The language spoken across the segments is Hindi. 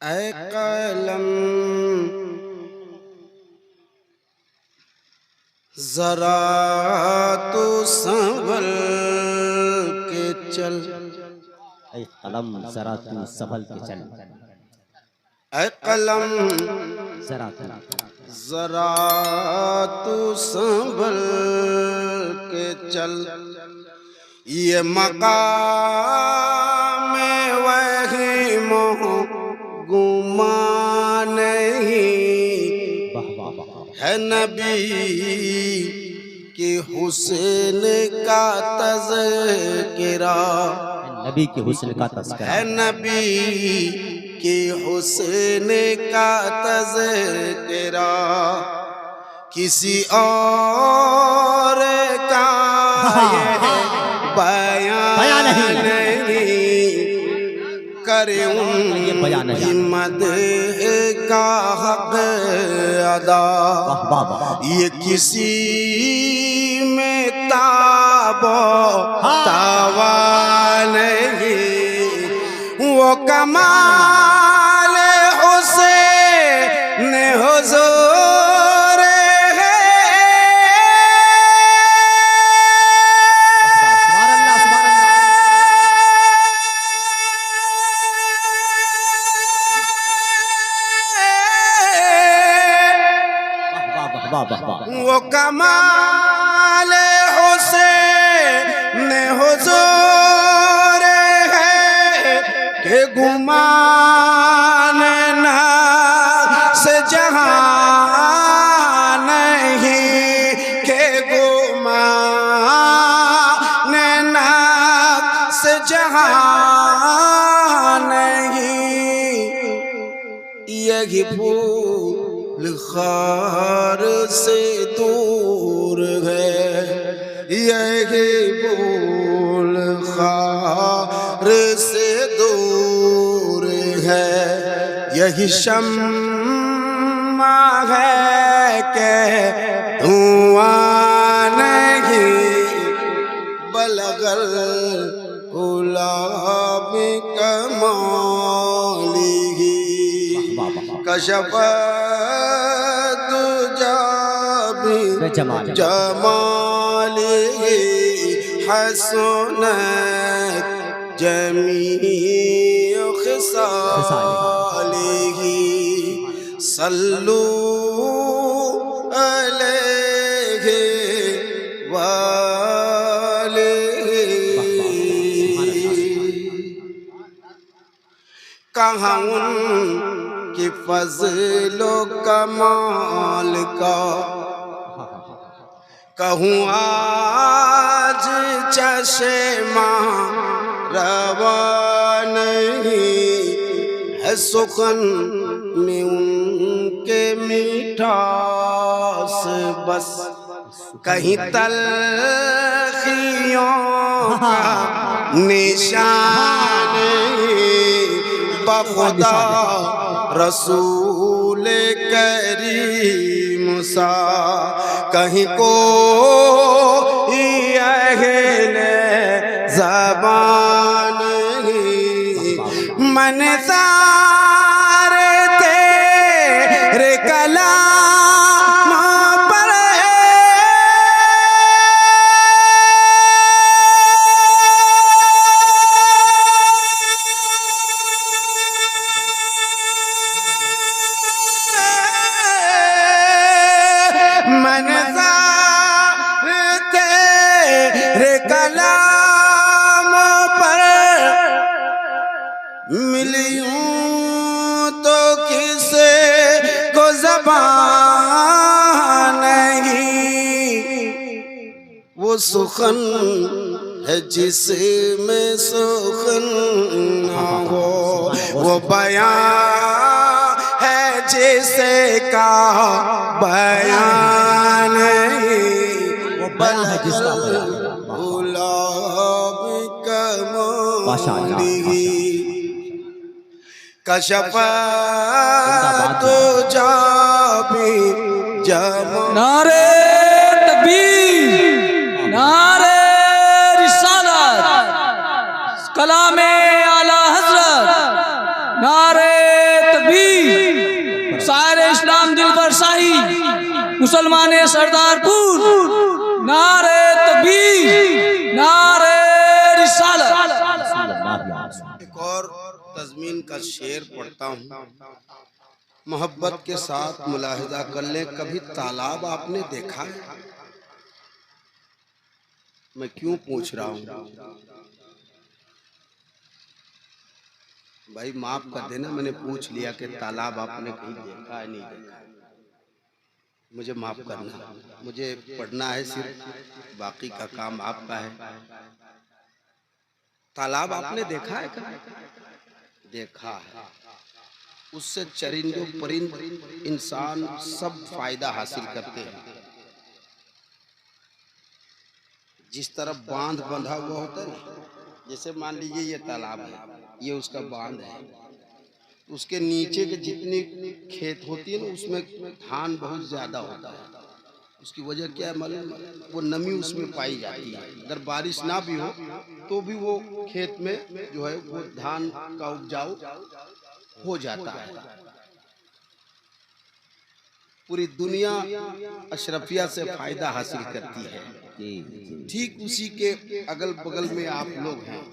ऐ कलम जरा तू संभल के चल। ऐ कलम जरा तू संभल के चल। ऐ कलम जरा तू संभल के चल। ये मकाम वही मोह गुमा नहीं है नबी की हुस्न का तज़किरा। नबी के हुस्न का तज़किरा है नबी की हुस्न का तज़किरा। किसी और का बयान नहीं करे उनकी मदह का हक अदा। ये किसी में ताबो तावा नहीं, वो कमाल हुसैन हुजूर है। वो कमाल हुसैन हुजूर है कि गुमान से जहां नहीं, के गुमान से जहां नहीं। यही फूल खार से दूर है, यही फूल खार से दूर है। यही शम्मा है के धुआं नहीं, बलगल गुलाब कमाली कशफ जमाली हसनत जमी खिसालिही। सल्लू अलैहि वालिही। कहाँ उनकी फज़लो कमाल का, कहूँ आज चश्मा रवा नहीं है। सुखन में उनके मिठास बस, कहीं तलखियों का निशान बखुदा रसूल करीम सा। कहीं को अहले ज़बान मन सारे तेरे कलाम पर मन तेरे कलाम पर मिलियूं तो किसे को ज़बान नहीं। वो सुखन है जिसमें सुखन ना हो, वो बयान है जिसे का बयान नहीं, वो बयान है जिसका गुलाब कमाली कशफ तो जाबी जमा। नारे तकबीर, नारे रिसालत, कलामे आला हज़रत, नारे मुसलमान सरदारपुर, नारे तकबीर, नारे रिसालत। एक और तज़मीन का शेर पढ़ता हूँ। मोहब्बत के साथ मुलाहिजा कर ले, कभी तालाब आपने देखा है? मैं क्यों पूछ रहा हूँ भाई, माफ कर देना, मैंने पूछ लिया कि तालाब आपने कहीं देखा है नहीं देखा है। मुझे माफ करना, मुझे पढ़ना है सिर्फ, बाकी का काम आपका है। तालाब आपने देखा है कभी? देखा है। उससे चरिंदों परिंद इंसान सब फायदा हासिल करते हैं। जिस तरफ बांध बंधा हुआ होता है, जैसे मान लीजिए ये तालाब है, ये उसका बांध है, उसके नीचे के जितनी खेत होती है ना, उसमें धान बहुत ज्यादा होता है। उसकी वजह क्या है मालूम? वो नमी उसमें पाई जाती है। अगर बारिश ना भी हो तो भी वो खेत में जो है वो धान का उपजाऊ हो जाता है। पूरी दुनिया अशरफिया से फायदा हासिल करती है। ठीक उसी के अगल बगल में आप लोग हैं,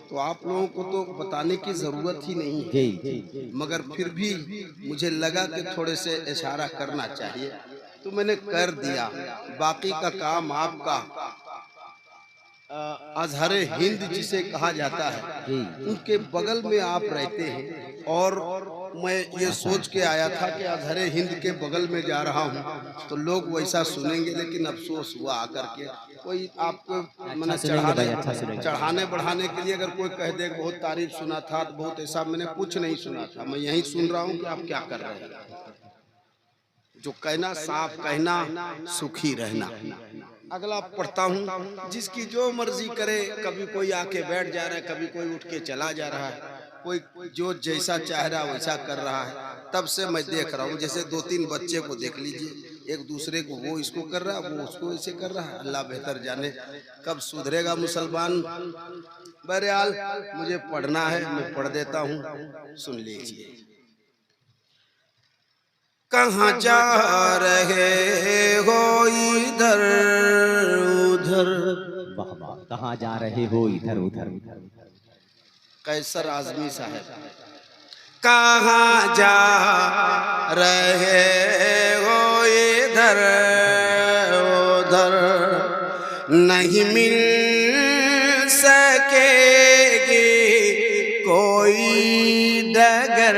तो आप लोगों को तो बताने की जरूरत ही नहीं है, मगर फिर भी मुझे लगा कि थोड़े से इशारा करना चाहिए, तो मैंने कर दिया। बाकी का काम आपका। अजहरे हिंद जिसे कहा जाता है, उनके बगल में आप रहते हैं, और मैं ये सोच के आया था कि अजहरे हिंद के बगल में जा रहा हूँ तो लोग वैसा सुनेंगे, लेकिन अफसोस हुआ आकर के कोई आपको मैंने चढ़ाने बढ़ाने के लिए अगर कोई कह दे बहुत तारीफ सुना था, तो बहुत ऐसा मैंने कुछ नहीं सुना था। मैं यही सुन रहा हूँ कि आप क्या कर रहे हैं। जो कहना साफ कहना, सुखी रहना। अगला पढ़ता हूँ। जिसकी जो मर्जी करे, कभी कोई आके बैठ जा रहा है, कभी कोई उठ के चला जा रहा है, कोई जो जैसा चाह रहा है वैसा कर रहा है। तब से मैं देख रहा हूँ, जैसे 2-3 बच्चे को देख लीजिए, एक दूसरे को, वो इसको कर रहा है, वो उसको ऐसे कर रहा है। अल्लाह बेहतर जाने कब सुधरेगा मुसलमान। बहरहाल मुझे पढ़ना है, मैं पढ़ देता हूँ, सुन लीजिए। कहाँ जा रहे हो इधर उधर, कहाँ जा रहे हो इधर उधर। कैसर आजमी साहब, कहाँ जा रहे हो इधर उधर, नहीं मिल सकेगी कोई डगर।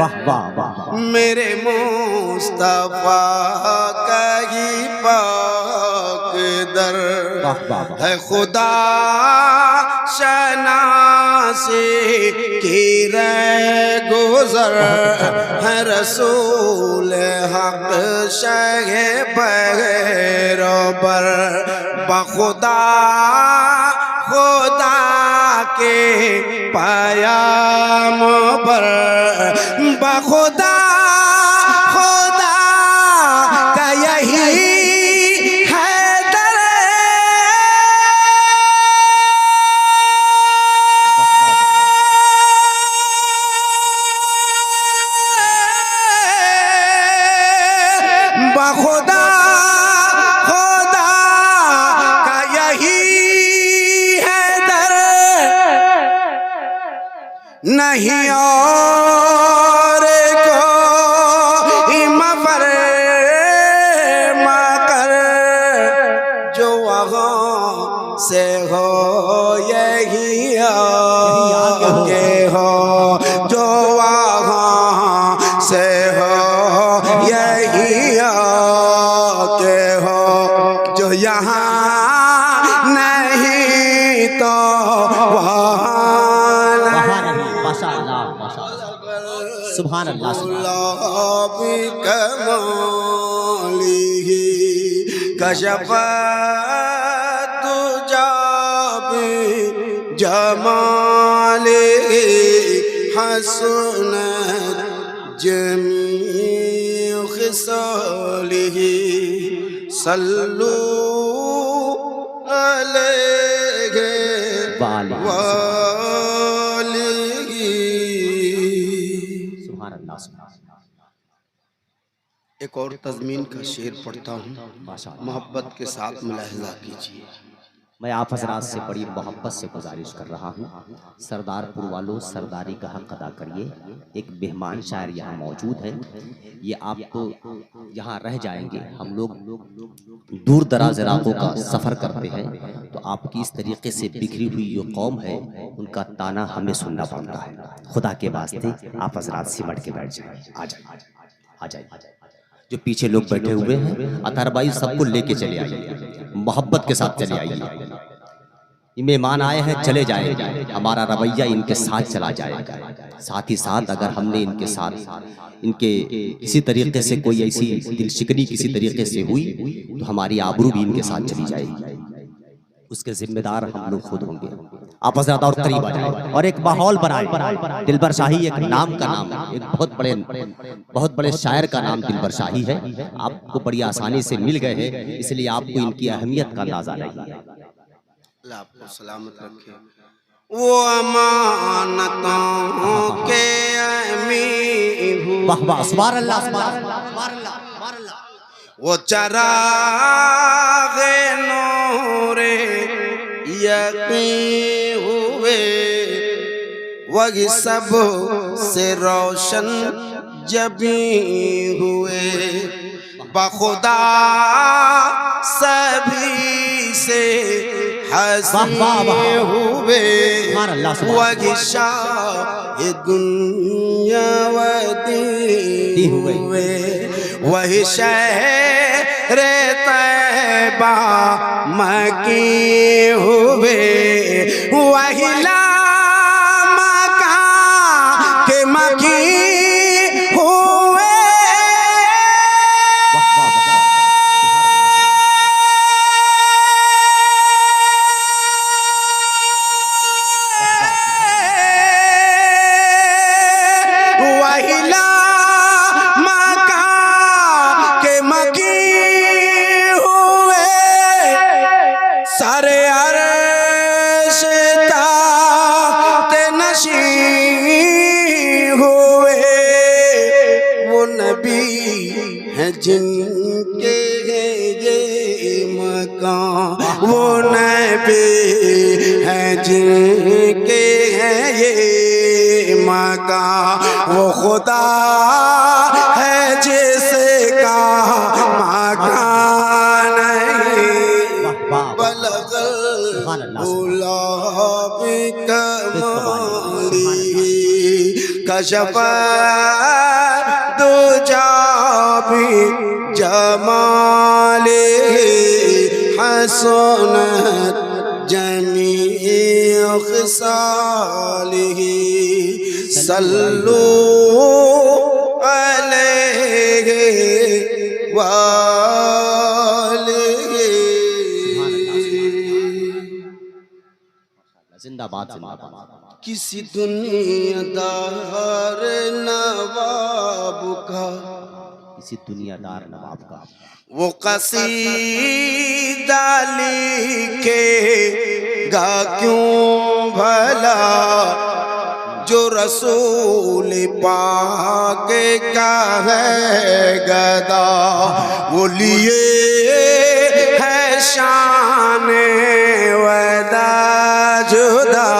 वाह वाह वाह, मेरे मुस्तफा का ही पाक दर है, खुदा शनासी की रे गुजर है, रसूल हक शहे पैगंबर बखुदा खुदा के पयाम पर, बखुदा खुदा का यही है दर। बखुदा खुदा का यही है दर, नहीं और कोई मफर मकर, जो वहाँ से हो यही आगे हो, जो वहाँ से हो यही आगे हो, जो यहाँ नहीं तो वहाँ सुभान अल्लाह कशफ जमाले हसनत जमी खिसालिही, सल्लू अलैहि वालिही। सुभान अल्लाह। एक और तज़मीन का शेर पढ़ता हूँ, माशाअल्लाह। मोहब्बत के साथ मुलाहिज़ा कीजिए। मैं आप हजरात से बड़ी मोहब्बत से गुजारिश कर रहा हूँ, सरदारपुर वालों सरदारी का हक अदा करिए। एक मेहमान शायर यहाँ मौजूद है, ये आप तो यहाँ रह जाएंगे। हम लोग दूर दराज इलाकों का सफ़र करते हैं, तो आपकी इस तरीके से बिखरी हुई जो कौम है, उनका ताना हमें सुनना पड़ता है। खुदा के वास्ते आप हजरात सिमट के बैठ जाए, आ जाए, आ जाए। जो पीछे लोग बैठे हुए हैं, अतार भाई सबको लेके चले आइए, मोहब्बत के साथ चले आइए। ये मेहमान आए हैं, चले जाएंगे, हमारा रवैया इनके साथ चला जाएगा। साथ ही साथ अगर हमने इनके साथ इनके किसी तरीके से कोई ऐसी दिलशिकनी किसी तरीके से हुई, तो हमारी आबरू भी इनके साथ चली जाएगी। उसके जिम्मेदार हम लोग खुद होंगे। आप हज़रात और करीब आ जाए और एक माहौल बनाए। दिलबर शाही एक नाम का नाम है, एक बहुत बड़े शायर का नाम दिलबर शाही है। आपको बड़ी आसानी से मिल गए हैं, इसलिए आपको इनकी अहमियत का अंदाजा नहीं है। अल्लाह आपको सलामत रखे। वो अमानतों के अमीर, वाह वाह, सुभान अल्लाह, सुभान अल्लाह, सुभान अल्लाह, सुभान अल्लाह। वो चराग़े नूरे यकीन हुए, वही सब से रोशन जबी हुए। बखुदा सभी से हंसी हुए, वही शाह दुनिया वदी हुए। वही शहर तैबा मकी हुए, वही लामका के मकी हुए। वही लामका के मकी हुए, सारे अर्श ताते नशी हुए। वो नबी हैं जिनके ये मकान, वो नबी हैं जिनके हैं ये मकान। वो खुदा है जिसका मकान नहीं, बलगल गुलाब कमाली, कशफ दुजा भी जमाले, हसनत जमीअ खिसालिही। सल्लू अलैहि वालिही। जिंदाबाद, जिंदाबाद। किसी दुनियादार नवाब का, किसी दुनियादार नवाब का वो कसीदा लिखेगा क्यों भला, जो रसूल पाक का है गदा। वो लिए है शान वदा जुदा,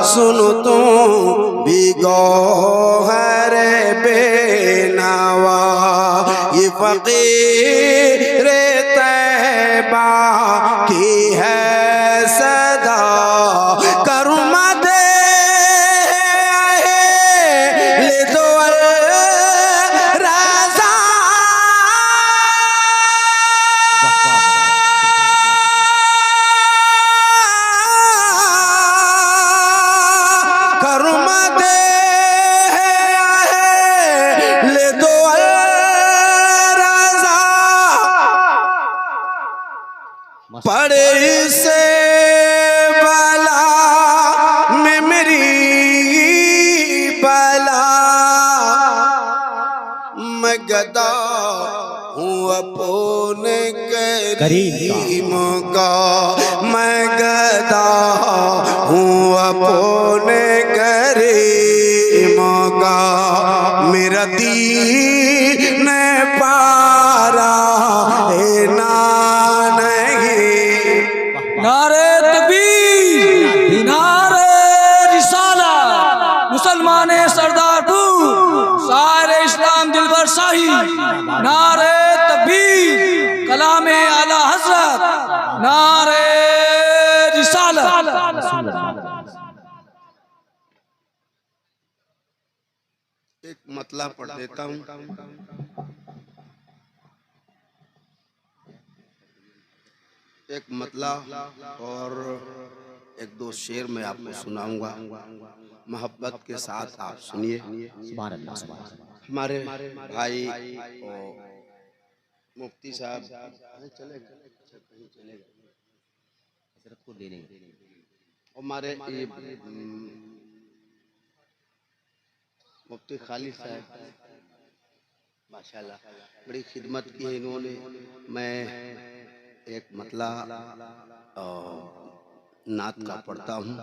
सुन तुम भी गौहर बेनवा। ये फकीर तैबा की है सदा, करुमा दे ले दो राजा। करुमा दे ले दो पड़े से बला में मेरी बला, मैं गदा हूँ अपने करीम का, मैं गदा हूँ अपने करीम का। मेरे दीन पारा है ना नहीं। नारे तकबीर, नारे रिसालत, मुसलमान सरदारपुर, शायर इस्लाम दिलबर शाही, नारे तकबीर, कलामे आला हजरत, नारे रिसालत। एक मतला पढ़ देता हूँ। एक मतला और एक दो शेर मैं आपको सुनाऊंगा, मोहब्बत के साथ आप सुनिए। सुभान अल्लाह, सुभान अल्लाह। हमारे भाई और मुफ्ती साहब चले को देने हमारे ये मुफ्ती खालिद साहब माशाल्लाह बड़ी खिदमत की है इन्होंने। मैं एक मतला नात का पढ़ता हूँ।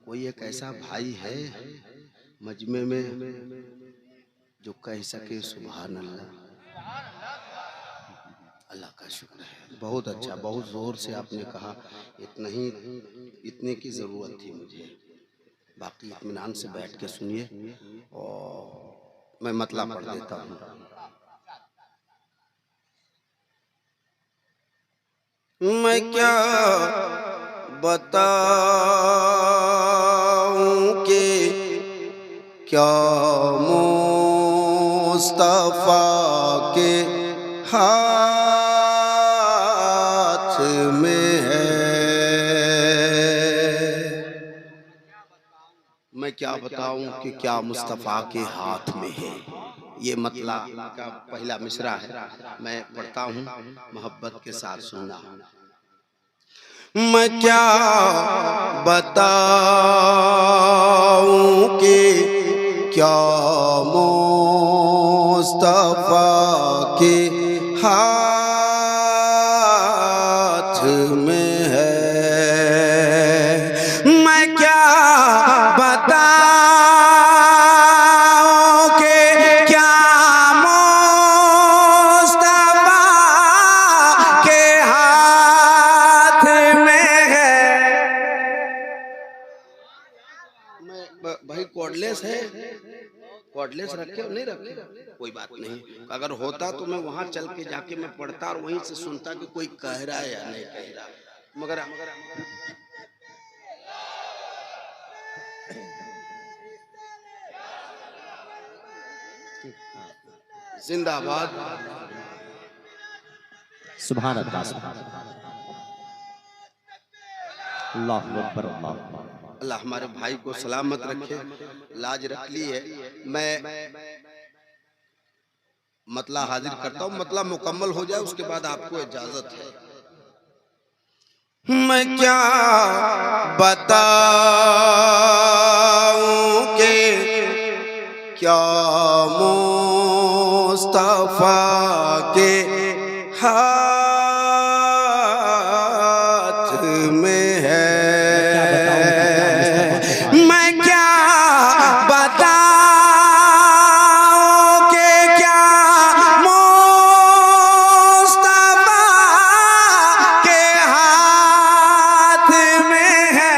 कोई एक ऐसा भाई है मजमे में जो कह सके सुभान अल्लाह। अल्लाह का शुक्र है, बहुत अच्छा, बहुत जोर से आपने कहा। इतने की ज़रूरत थी मुझे। बाकी इत्मीनान से बैठ के सुनिए और मैं मतला पढ़ देता हूँ। मैं क्या बताऊं कि क्या मुस्तफा के हाथ में है। मैं क्या बताऊं कि क्या मुस्तफा के हाथ में है। ये मतला का पहला मिसरा है, मैं पढ़ता हूँ, मोहब्बत के साथ सुनना। मैं क्या बताऊं कि क्या मुस्तफा के हाथ में है। मैं क्या बताऊं कि क्या मुस्तफा के हाथ में है। भाई कॉर्डलेस है, कॉर्डलेस रखे और नहीं रखे कोई बात नहीं। अगर होता तो मैं वहां चल के जाके मैं पढ़ता और वहीं से सुनता कि कोई कह रहा है या नहीं कह रहा। मगर जिंदाबाद। सुभान अल्लाह, सुभान अल्लाह, अल्लाहु अकबर, अल्लाहु अकबर। अल्लाह हमारे भाई को सलामत रखे, लाज रख ली है। मैं मतला हाजिर करता हूँ, मतला मुकम्मल हो जाए उसके बाद आपको इजाजत है। मैं क्या बताऊं कि क्या मुस्तफा के हाथ में है। मैं क्या बताऊं कि क्या मुस्तफा के हाथ में है।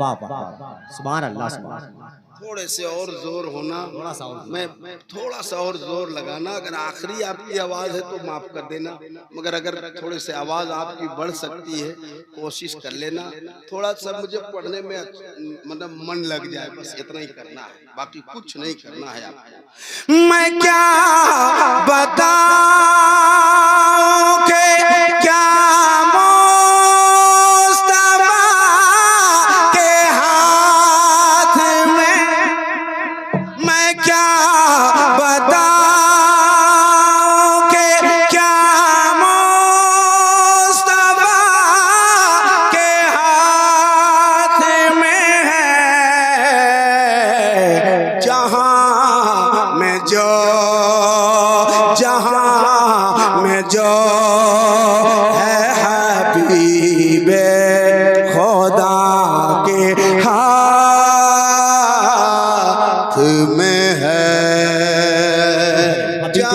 वाह वाह वाह, सुभान अल्लाह, सुभान अल्लाह। थोड़े से और जोर होना, मैं थोड़ा सा और जोर लगाना। अगर आखिरी आपकी आवाज है तो माफ कर देना, मगर अगर थोड़े से आवाज आपकी बढ़ सकती है कोशिश कर लेना। थोड़ा सा मुझे पढ़ने में मतलब मन लग जाए, बस इतना ही करना है, बाकी कुछ नहीं करना है आपको। मैं क्या बताऊं कि क्या मुस्तफा के हाथ में। मैं क्या बताऊं कि क्या मुस्तफा के हाथ में है। जहां में जो है हबीबे खुदा के हाथ में है।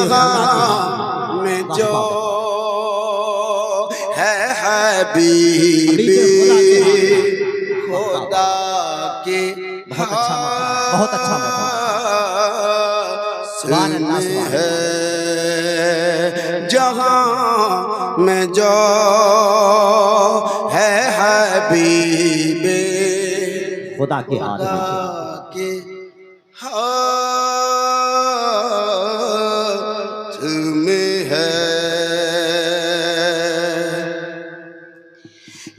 जहां में जो है हबीबे खुदा के बहुत अच्छा सुभान अल्लाह है जहां में जो है हबीबे खुदा के हाथ के हाथ में है।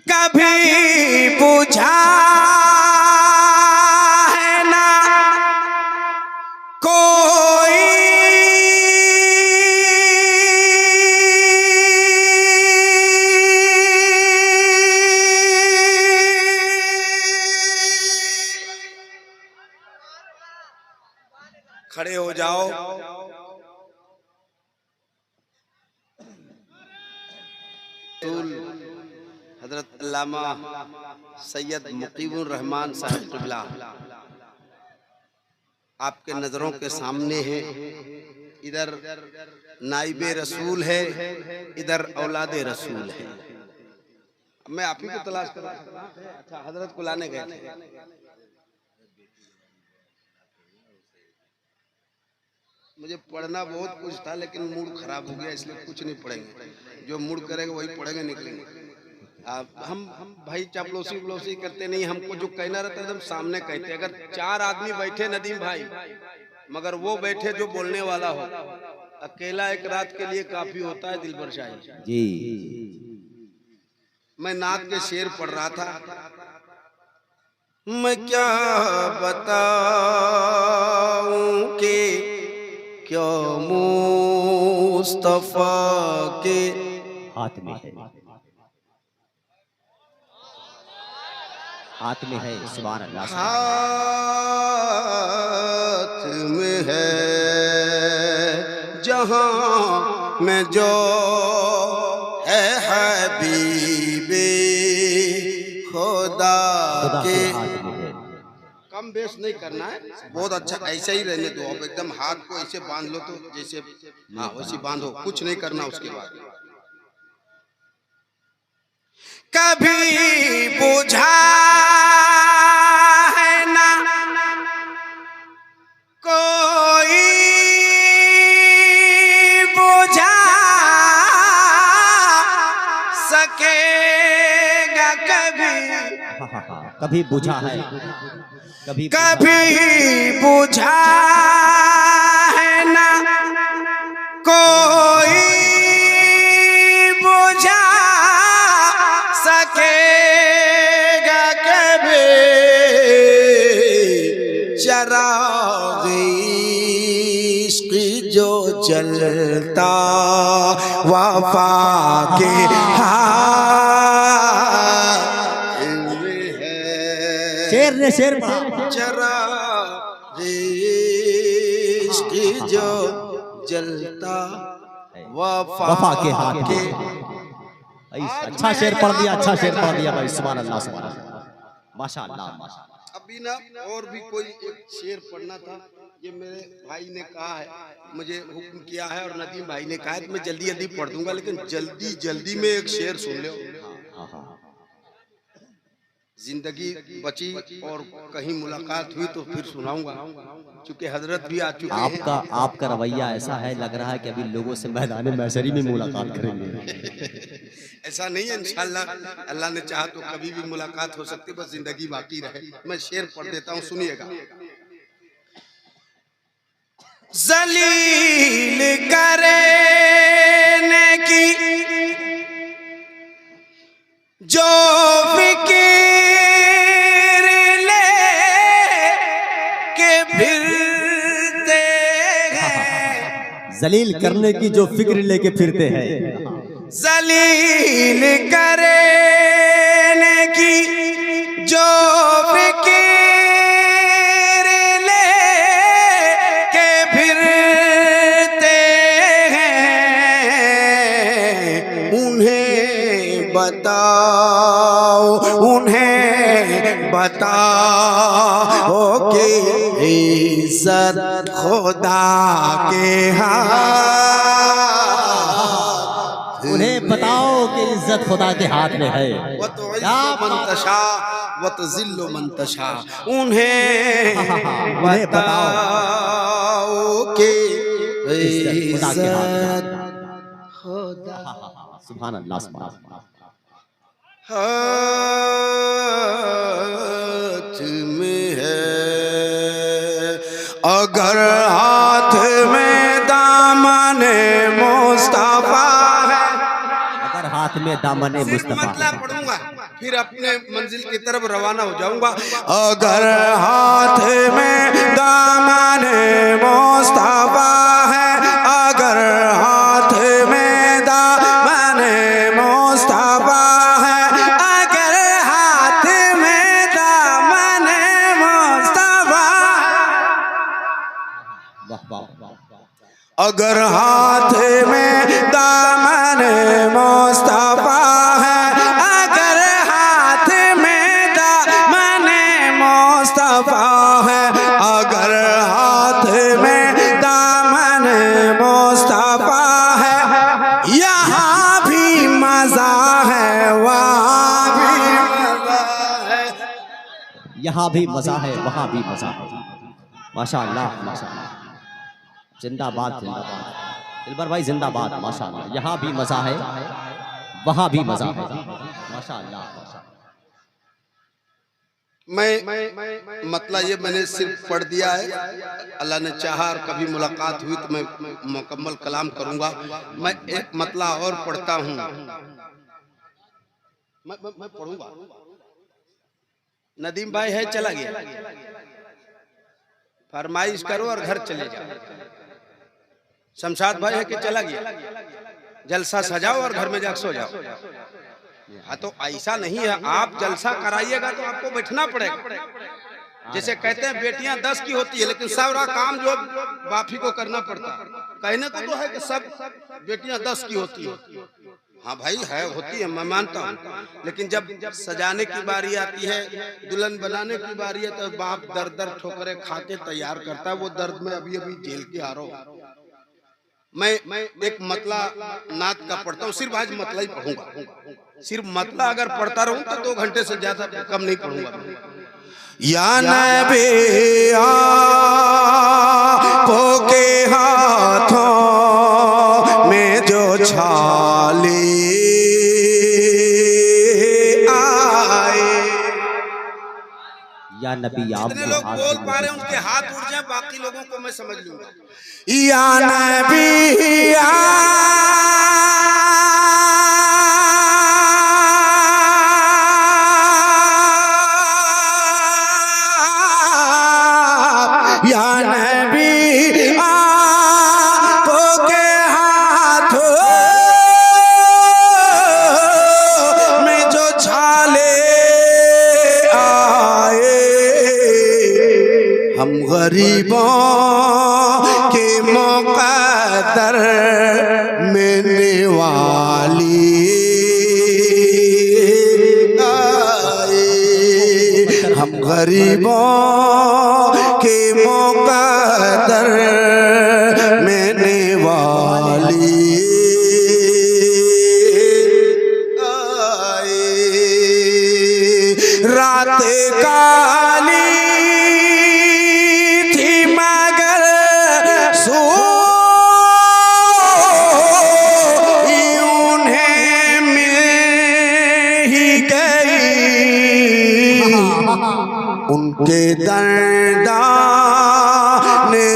कभी बुझा है ना कोई खड़े हो जाओ। हजरत अल्लामा सैयद मुकीबुर रहमान साहब क़िबला आपके नजरों के सामने है। इधर नाइबे रसूल है, इधर औलादे रसूल है। मैं आप ही को तलाश कर रहा था। अच्छा, हजरत को लाने गए थे। मुझे पढ़ना बहुत कुछ था लेकिन मूड खराब हो गया, इसलिए कुछ नहीं पढ़ेंगे। जो मूड करेगा वही पढ़ेंगे, निकलेंगे। हम भाई चापलूसी वपलूसी करते नहीं। हमको जो कहना रहता है एकदम सामने कहते। अगर 4 आदमी बैठे नदीम भाई, मगर वो बैठे जो बोलने वाला हो, अकेला एक रात के लिए काफी होता है दिलबर शाही जी। मैं नात के शेर पढ़ रहा था। मैं क्या बताऊं कि क्यों मुस्तफा के हाथ में है, हाथ में है। सुभान अल्लाह, हाथ में है जहां में जो है हबीबे खुदा के कम बेस नहीं करना है। बहुत अच्छा, ऐसे ही रहने दो। अब एकदम हाथ को ऐसे बांध लो, तो जैसे हाँ वैसे बांधो, कुछ नहीं करना। उसके बाद कभी बुझा है ना कोई बुझा सकेगा कभी। कभी बुझा है, कभी बुझा है ना कोई बुझा सकेगा कभी। चराग़ इश्क़ जो जलता वफ़ा के हाथ में है। शेर ने शेर पढ़ा। चराग़ इश्क़ जो जलता वफ़ा के हाथ के। अच्छा शेर पढ़ दिया, अच्छा शेर पढ़ दिया भाई। सुभान अल्लाह, सुभान अल्लाह, माशाअल्लाह, माशाअल्लाह। अभी ना और भी कोई एक शेर पढ़ना था। ये मेरे भाई ने कहा है, मुझे हुक्म किया है, और नदीम भाई ने कहा है, तो मैं जल्दी जल्दी पढ़ दूंगा, लेकिन जल्दी जल्दी में एक शेर सुन लो। जिंदगी बची और कहीं मुलाकात हुई तो फिर सुनाऊंगा, क्योंकि हजरत भी आ चुके हैं। आपका रवैया ऐसा है, लग रहा है कि अभी लोगों से मैदान मैशरी में मुलाकात करेंगे। ऐसा नहीं है, इंशाअल्लाह अल्लाह ने चाहा तो कभी भी मुलाकात हो सकती है, बस जिंदगी बाकी रहे। मैं शेर पढ़ देता हूँ, सुनिएगा। जलील करने की जो फिक्र ले के फिरते हैं। जलील करने की जो फिक्र लेके फिरते हैं। जलील करने की जो फिक्र ले के फिरते हैं। उन्हें बताओ कि इज्जत खो खुदा के हाथ उन्हें बताओ कि इज्जत खुदा के हाथ में है। वो तो मंतशा वो तो जिल्लो मंतशा, उन्हें बताओ कि इज्जत खुदा सुभान अल्लाह सुभान अल्लाह। हाथ में है, अगर हाथ में दामने मुस्तफा है। अगर हाथ में दामने मुस्तफा मतलब पढ़ूंगा फिर अपने मंजिल की तरफ रवाना हो जाऊंगा। अगर हाथ में दामने मुस्तफा है, अगर हाथ में दामने मुस्तफा है, अगर हाथ में दामने मुस्तफा है, वाह वाह वाह। अगर हाथ में दामने मुस्तफा है, अगर हाथ में दामने मुस्तफा है, अगर हाथ में दामने मुस्तफा है, यहाँ भी मजा है वहाँ भी मजा है। यहाँ भी मजा है वहाँ भी मजा है। माशाअल्लाह माशाअल्लाह, जिंदाबाद जिंदाबाद दिलबर भाई जिंदाबाद। माशाअल्लाह, यहाँ भी मजा है वहाँ भी मजा है। माशाअल्लाह मैं मतलब ये मैंने सिर्फ पढ़ दिया है, अल्लाह ने चाहा और कभी मुलाकात हुई तो मैं मुकम्मल कलाम करूंगा। मैं एक मतला और पढ़ता हूँ, मैं पढ़ूंगा। नदीम भाई है चला गया, फरमाइश करो और घर चले जाओ। शमशाद भाई है कि चला गया, जलसा सजाओ और घर में जाकर सो जाओ। हाँ तो ऐसा नहीं है, आप जलसा कराइएगा तो आपको बैठना पड़ेगा। जैसे कहते हैं बेटियां 10 की होती है, लेकिन सारा काम जो बाफी को करना पड़ता है। कहने को तो है कि सब बेटियां 10 की होती है, हाँ भाई है होती है, मैं मानता हूँ, लेकिन जब सजाने की बारी आती है, दुल्हन बनाने की बारी है, तो बाप दर दर ठोकरे खा के तैयार करता है। वो दर्द में अभी अभी झेल के आ रहा हूँ। मैं एक मतला नात का पढ़ता हूँ, सिर्फ आज मतला ही पढ़ूंगा। सिर्फ मतला अगर पढ़ता रहूं तो 2 घंटे से ज्यादा कम नहीं पढ़ूंगा। या नबी आपके हाथों में जो छाले आए। या नबी आप जितने लोग बोल पा रहे हैं उनके हाथ उठ जाए, बाकी लोगों को मैं समझ लूंगा। या नबी या नबी आपके हाथों में जो छाले आए, हम गरीबों के मुक़द्दर में निवाली आए, हम गरीबों के मुक़द्दर में निवाली आए। रात काली थी मगर सोई उन्हें मिल ही गई, उनके दर्दाने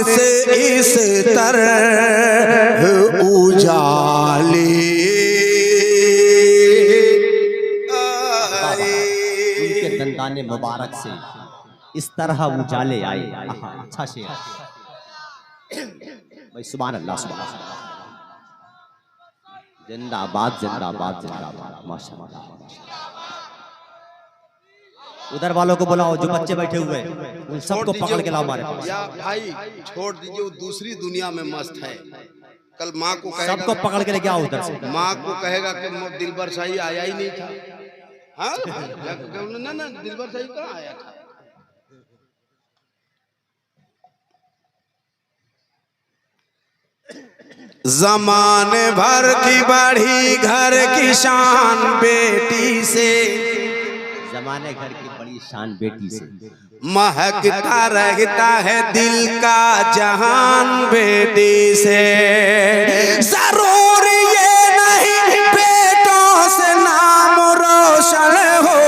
से इस तरह उजाले आए। उनके दंदाने मुबारक से इस तरह उजाले आए। अच्छा शेर भाई, सुभान अल्लाह सुभान अल्लाह। जिंदाबाद जिंदाबाद जिंदाबाद। माशाअल्लाह। उधर वालों को बुलाओ जो बच्चे बैठे हुए हैं, उन सबको पकड़ के लाओ हमारे पास। या भाई छोड़ दीजिए, वो दूसरी दुनिया में मस्त है। कल माँ को कहेगा, सबको पकड़ के लेके आओ उधर से। माँ को कहेगा कि दिलबर शाही आया ही नहीं था। हाँ ना दिलबर शाही कहाँ आया था। जमाने भर की बढ़ी घर की शान बेटी से, जमाने घर की बड़ी शान बेटी से, महकता रहता है दिल का जहान बेटी से। जरूर ये नहीं बेटों से नाम रोशन हो,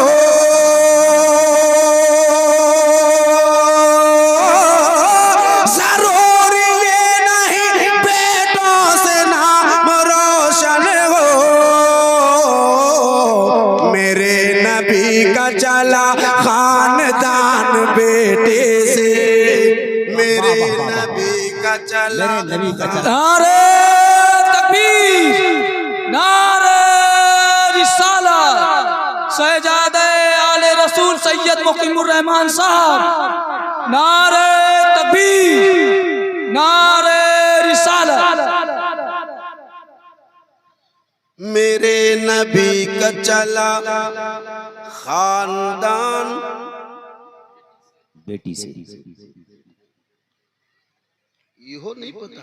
जरूर ये नहीं बेटों से नाम रोशन हो। मेरे नबी का चला खानदान बेटे से, मेरे नबी का चला नारे तकबीर, नारे रिसालत, शहजादे आले रसूल सैयद मुकीमुर रहमान साहब, नारे तकबीर, नारे रिसालत। मेरे नबी का चला खानदान बेटी से। यो नहीं पता।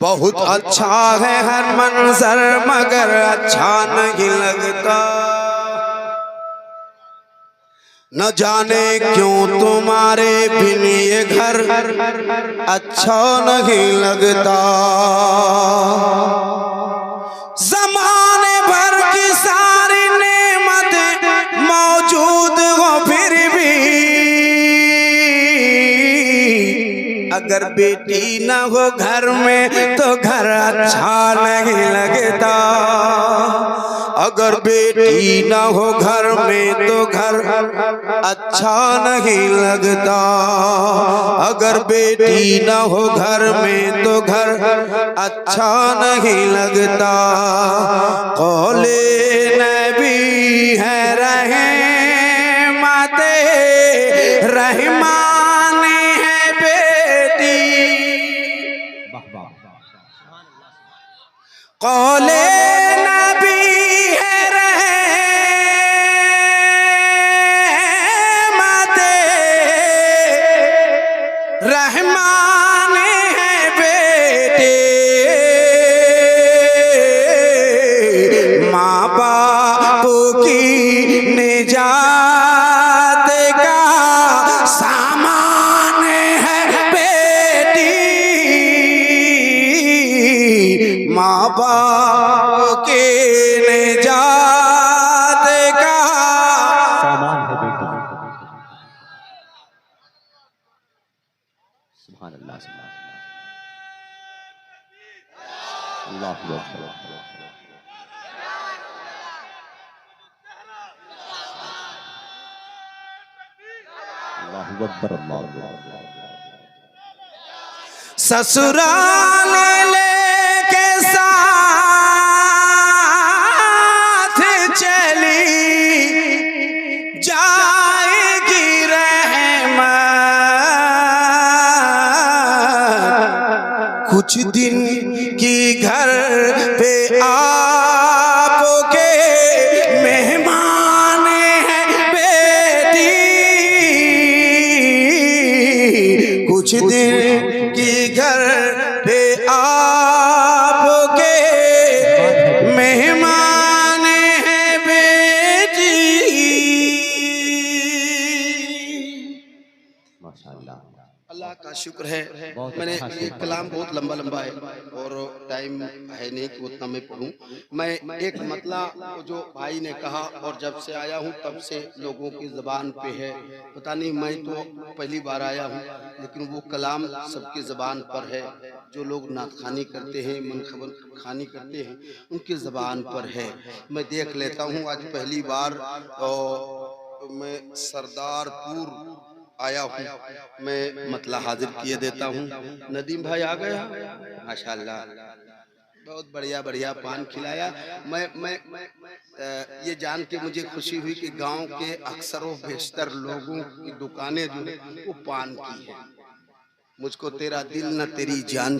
बहुत अच्छा है हर मंजर मगर अच्छा नहीं लगता, न जाने क्यों तुम्हारे बिन ये घर अच्छा नहीं लगता। जमाने भर की सारी नेमतें मौजूद हो फिर भी अगर बेटी न हो घर में तो घर अच्छा नहीं लगता। अगर बेटी न हो घर में तो घर अच्छा नहीं लगता। अगर बेटी न हो घर में तो घर अच्छा नहीं लगता। कौले नबी है रहमते रहमान है बेटी, कौले रहमान है बेटे, माँ बाप की निजात का सामान है बेटी, माँ बाप की निजात का सामान है बेटी। सुभान अल्लाह, अल्लाहु अकबर। अल्लाहु अकबर, अल्लाहु अकबर। ससुराल लेके साथ चली जाएगी रहमत, कुछ दिन की घर पे आपके मेहमान है बेटी, कुछ दिन की घर पे आपके मेहमान है बेटी। माशाअल्लाह, अल्लाह का शुक्र है। बहुत मैंने अच्छा ये कलाम बहुत लंबा लंबा है और टाइम है नहीं कि उतना मैं पढ़ूं। मैं एक मतला जो भाई ने कहा और जब से आया हूं तब से लोगों की ज़बान पे है, पता नहीं मैं तो पहली बार आया हूं, लेकिन वो कलाम सबकी ज़बान पर है। जो लोग नातखानी करते हैं, मनखबन खानी करते हैं, उनकी ज़बान पर है। मैं देख लेता हूँ आज पहली बार मैं सरदारपुर आया हूँ, मैं मतला हाजिर किए देता हूँ। नदीम भाई आ गया, माशाल्लाह, बहुत बढ़िया बढ़िया पान खिलाया। मैं ये जान के मुझे खुशी हुई कि गांव के अक्सर व बेशतर लोगों की दुकानें जो है वो पान की है। मुझको तेरा दिल न तेरी जान